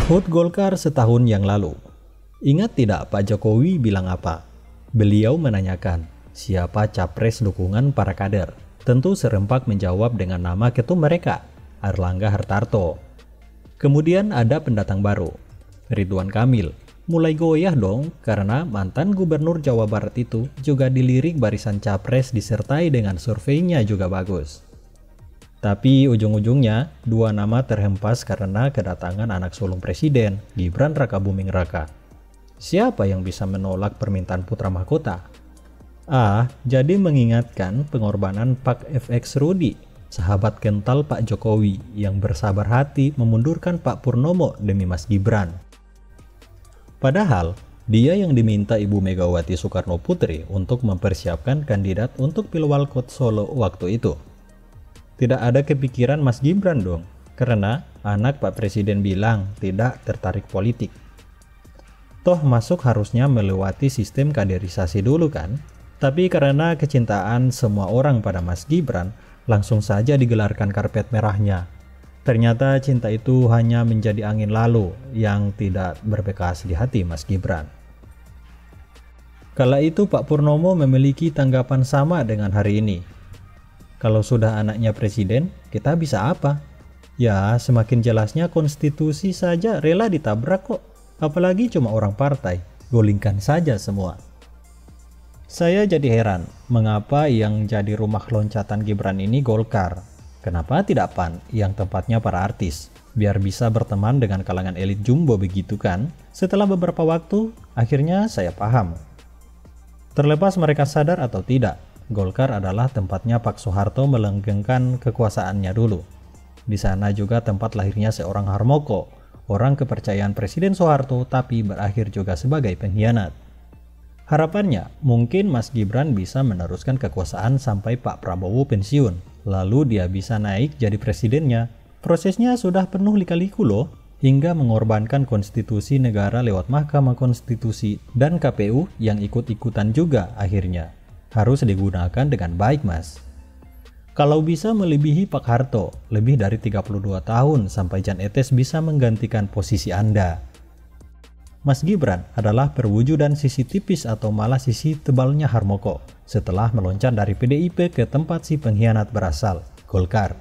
HUT Golkar setahun yang lalu. Ingat tidak Pak Jokowi bilang apa? Beliau menanyakan, siapa capres dukungan para kader? Tentu serempak menjawab dengan nama ketum mereka, Airlangga Hartarto. Kemudian ada pendatang baru, Ridwan Kamil. Mulai goyah dong karena mantan gubernur Jawa Barat itu juga dilirik barisan capres disertai dengan surveinya juga bagus. Tapi ujung-ujungnya dua nama terhempas karena kedatangan anak sulung presiden, Gibran Rakabuming Raka. Siapa yang bisa menolak permintaan putra mahkota? Jadi mengingatkan pengorbanan Pak FX Rudi, sahabat kental Pak Jokowi yang bersabar hati memundurkan Pak Purnomo demi Mas Gibran. Padahal, dia yang diminta Ibu Megawati Soekarno Putri untuk mempersiapkan kandidat untuk Pilwalkot Solo waktu itu. Tidak ada kepikiran Mas Gibran dong, karena anak Pak Presiden bilang tidak tertarik politik. Toh masuk harusnya melewati sistem kaderisasi dulu kan? Tapi karena kecintaan semua orang pada Mas Gibran, langsung saja digelarkan karpet merahnya. Ternyata cinta itu hanya menjadi angin lalu yang tidak berbekas di hati Mas Gibran. Kala itu Pak Purnomo memiliki tanggapan sama dengan hari ini. Kalau sudah anaknya presiden, kita bisa apa? Ya, semakin jelasnya konstitusi saja rela ditabrak kok. Apalagi cuma orang partai, golingkan saja semua. Saya jadi heran, mengapa yang jadi rumah loncatan Gibran ini Golkar? Kenapa tidak PAN yang tempatnya para artis? Biar bisa berteman dengan kalangan elit jumbo begitu kan? Setelah beberapa waktu, akhirnya saya paham. Terlepas mereka sadar atau tidak, Golkar adalah tempatnya Pak Soeharto melanggengkan kekuasaannya dulu. Di sana juga tempat lahirnya seorang Harmoko, orang kepercayaan Presiden Soeharto tapi berakhir juga sebagai pengkhianat. Harapannya, mungkin Mas Gibran bisa meneruskan kekuasaan sampai Pak Prabowo pensiun, lalu dia bisa naik jadi presidennya. Prosesnya sudah penuh lika-liku loh, hingga mengorbankan konstitusi negara lewat Mahkamah Konstitusi dan KPU yang ikut-ikutan juga akhirnya. Harus digunakan dengan baik mas. Kalau bisa melebihi Pak Harto, lebih dari 32 tahun sampai Jan Etes bisa menggantikan posisi Anda. Mas Gibran adalah perwujudan sisi tipis atau malah sisi tebalnya Harmoko setelah meloncat dari PDIP ke tempat si pengkhianat berasal, Golkar.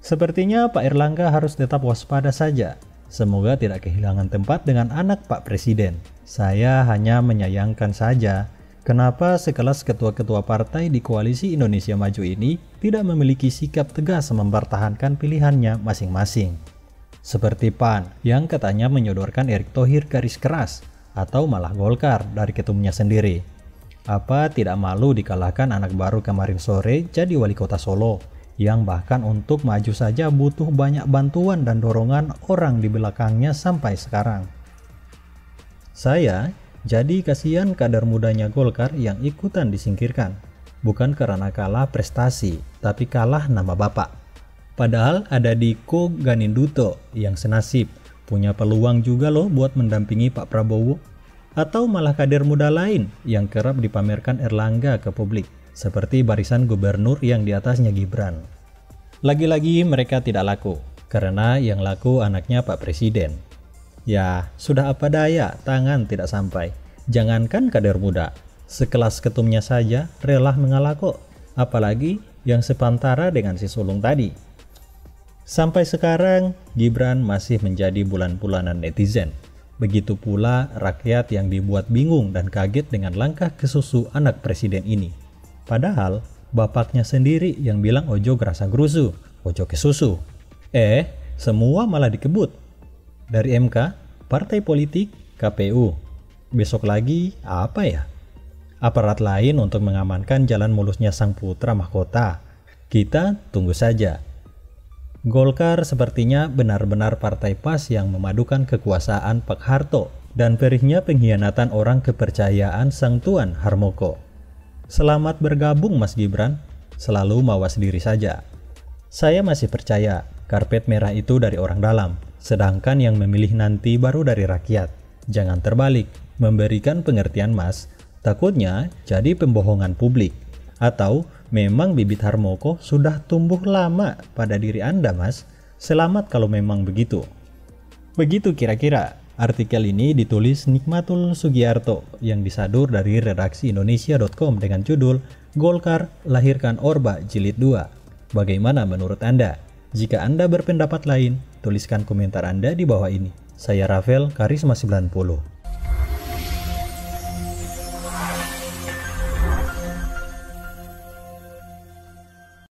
Sepertinya Pak Airlangga harus tetap waspada saja. Semoga tidak kehilangan tempat dengan anak Pak Presiden. Saya hanya menyayangkan saja kenapa sekelas ketua-ketua partai di Koalisi Indonesia Maju ini tidak memiliki sikap tegas mempertahankan pilihannya masing-masing. Seperti PAN yang katanya menyodorkan Erick Thohir garis keras, atau malah Golkar dari ketumnya sendiri. Apa tidak malu dikalahkan anak baru kemarin sore jadi wali kota Solo, yang bahkan untuk maju saja butuh banyak bantuan dan dorongan orang di belakangnya sampai sekarang. Saya jadi kasihan kader mudanya Golkar yang ikutan disingkirkan. Bukan karena kalah prestasi, tapi kalah nama bapak. Padahal ada Diko Ganinduto yang senasib, punya peluang juga loh buat mendampingi Pak Prabowo. Atau malah kader muda lain yang kerap dipamerkan Airlangga ke publik, seperti barisan gubernur yang di atasnya Gibran. Lagi-lagi mereka tidak laku, karena yang laku anaknya Pak Presiden. Ya, sudah apa daya, tangan tidak sampai. Jangankan kader muda, sekelas ketumnya saja rela mengalah kok. Apalagi yang sepantara dengan si sulung tadi. Sampai sekarang, Gibran masih menjadi bulan-bulanan netizen. Begitu pula rakyat yang dibuat bingung dan kaget dengan langkah kesusu anak presiden ini. Padahal, bapaknya sendiri yang bilang ojo gerasa gerusu, ojo kesusu. Semua malah dikebut. Dari MK, partai politik, KPU. Besok lagi apa ya? Aparat lain untuk mengamankan jalan mulusnya sang putra mahkota. Kita tunggu saja. Golkar sepertinya benar-benar partai pas yang memadukan kekuasaan Pak Harto dan perihnya pengkhianatan orang kepercayaan sang tuan Harmoko. Selamat bergabung Mas Gibran, selalu mawas diri saja. Saya masih percaya karpet merah itu dari orang dalam, sedangkan yang memilih nanti baru dari rakyat. Jangan terbalik, memberikan pengertian Mas, takutnya jadi pembohongan publik. Atau memang bibit Harmoko sudah tumbuh lama pada diri Anda Mas? Selamat kalau memang begitu. Begitu kira-kira. Artikel ini ditulis Nikmatul Sugiarto yang disadur dari redaksi Indonesia.com dengan judul Golkar Lahirkan Orba Jilid 2. Bagaimana menurut Anda? Jika Anda berpendapat lain, tuliskan komentar Anda di bawah ini. Saya Rafael, Karisma 90.